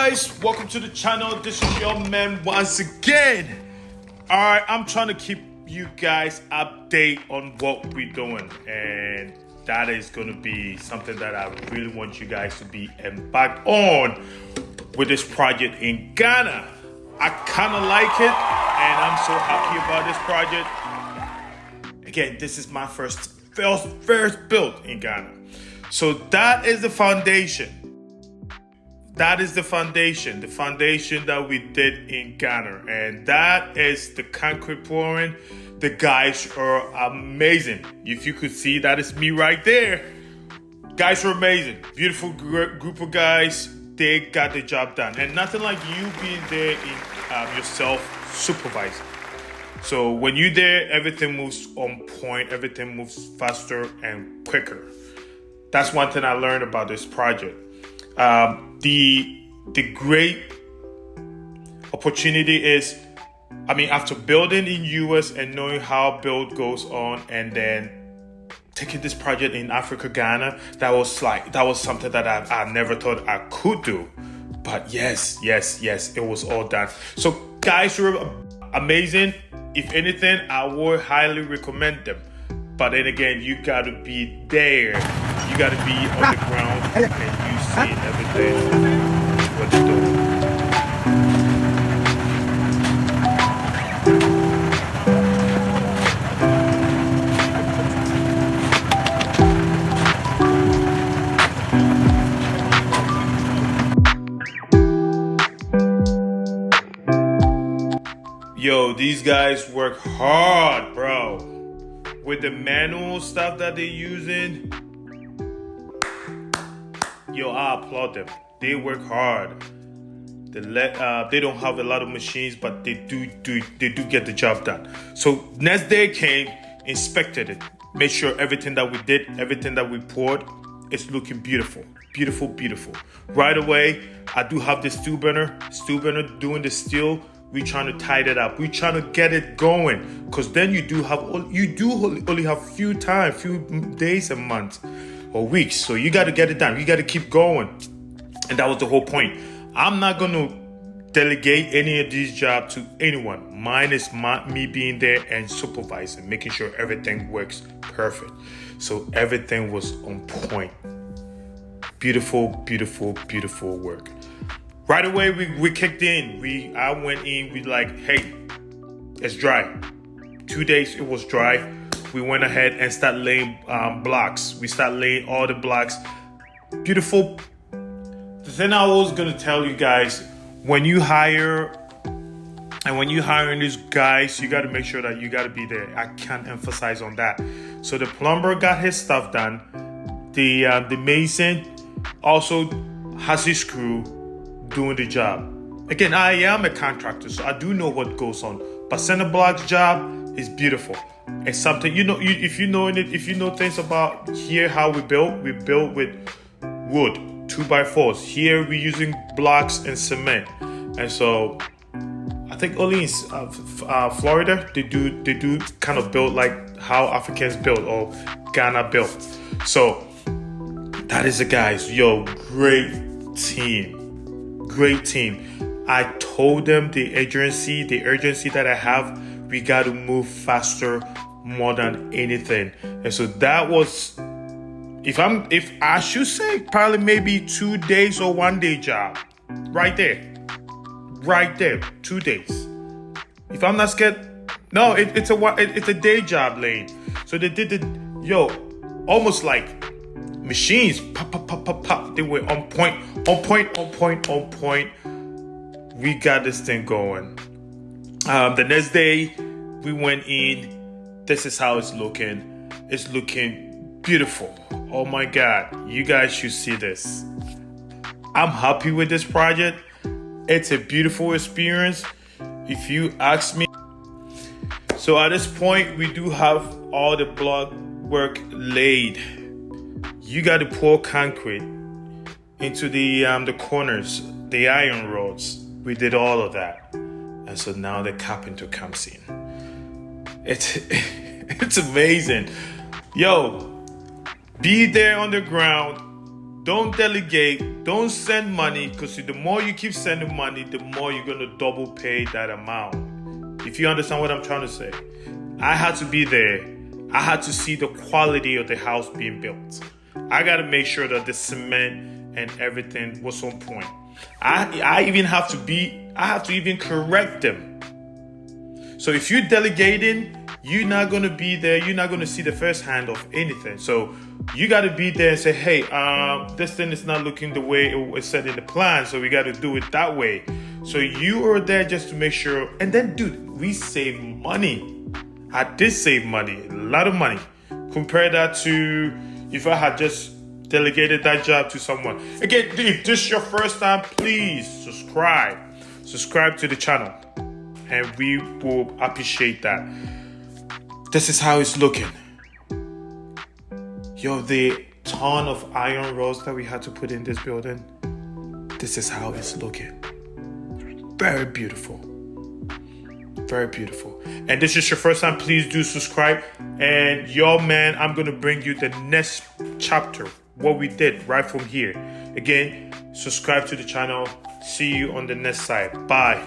guys, welcome to the channel. This is your man once again. Alright, I'm trying to keep you guys update on what we're doing, and that is going to be something that I really want you guys to be embarked on with this project in Ghana. I kind of like it, and I'm so happy about this project. Again, this is my first build in Ghana. So that is the foundation. That is the foundation that we did in Ghana. And that is the concrete pouring. The guys are amazing. If you could see, that is me right there. Guys are amazing. Beautiful group of guys. They got the job done. And nothing like you being there in yourself supervising. So when you're there, everything moves on point. Everything moves faster and quicker. That's one thing I learned about this project. The great opportunity is, after building in US and knowing how build goes on, and then taking this project in Africa, Ghana, that was something that I never thought I could do. But yes, it was all done. So guys, you're amazing. If anything, I would highly recommend them. But then again, you gotta be there. You gotta be on the ground and you see everything what they're doing. Yo, these guys work hard, bro. With the manual stuff that they're using, yo, I applaud them. They work hard. They don't have a lot of machines, but they do get the job done. So next day came, inspected it, made sure everything that we did, everything that we poured, is looking beautiful. Beautiful. Right away, I do have the steel burner doing the steel. We're trying to tie that up. We're trying to get it going, because then you do only have few days and months or weeks. So you got to get it done. You got to keep going, and that was the whole point. I'm not going to delegate any of these jobs to anyone. Mine is me being there and supervising, making sure everything works perfect. So everything was on point. Beautiful work. Right away, we kicked in. I went in, we like, hey, it's dry. 2 days, it was dry. We went ahead and started laying blocks. We started laying all the blocks. Beautiful. The thing I was going to tell you guys, when you hire these guys, you got to make sure that you got to be there. I can't emphasize on that. So the plumber got his stuff done. The mason also has his crew doing the job. Again, I am a contractor, so I do know what goes on. But center block's job is beautiful. It's something, if you know things about here, how we build with wood, 2x4s. Here we're using blocks and cement. And so I think only in Florida they do kind of build like how Africans build or Ghana built. So that is the guys. Yo, great team. I told them the urgency that I have, we got to move faster more than anything. And so that was, if I should say, probably maybe 2 days or 1 day job. Right there, 2 days. If I'm not scared, no, it's a day job, Lane. So they did almost like machines, pop. They were on point. We got this thing going. The next day, we went in. This is how it's looking. It's looking beautiful. Oh my God, you guys should see this. I'm happy with this project. It's a beautiful experience, if you ask me. So at this point, we do have all the block work laid. You got to pour concrete into the corners, the iron rods. We did all of that. And so now the carpenter comes in. It's amazing. Yo, be there on the ground, don't delegate, don't send money, because the more you keep sending money, the more you're going to double pay that amount. If you understand what I'm trying to say. I had to be there. I had to see the quality of the house being built. I got to make sure that the cement and everything was on point. I have to even correct them. So if you're delegating, you're not going to be there. You're not going to see the first hand of anything. So you got to be there and say, hey, this thing is not looking the way it was set in the plan. So we got to do it that way. So you are there just to make sure. And then, dude, we save money. I did save money, a lot of money. Compare that to if I had just delegated that job to someone. Again, if this is your first time, please subscribe. Subscribe to the channel. And we will appreciate that. This is how it's looking. Yo, the ton of iron rods that we had to put in this building. This is how it's looking. Very beautiful. Very beautiful. And this is your first time, please do subscribe. And yo, man, I'm going to bring you the next chapter, what we did right from here. Again, subscribe to the channel. See you on the next side. Bye.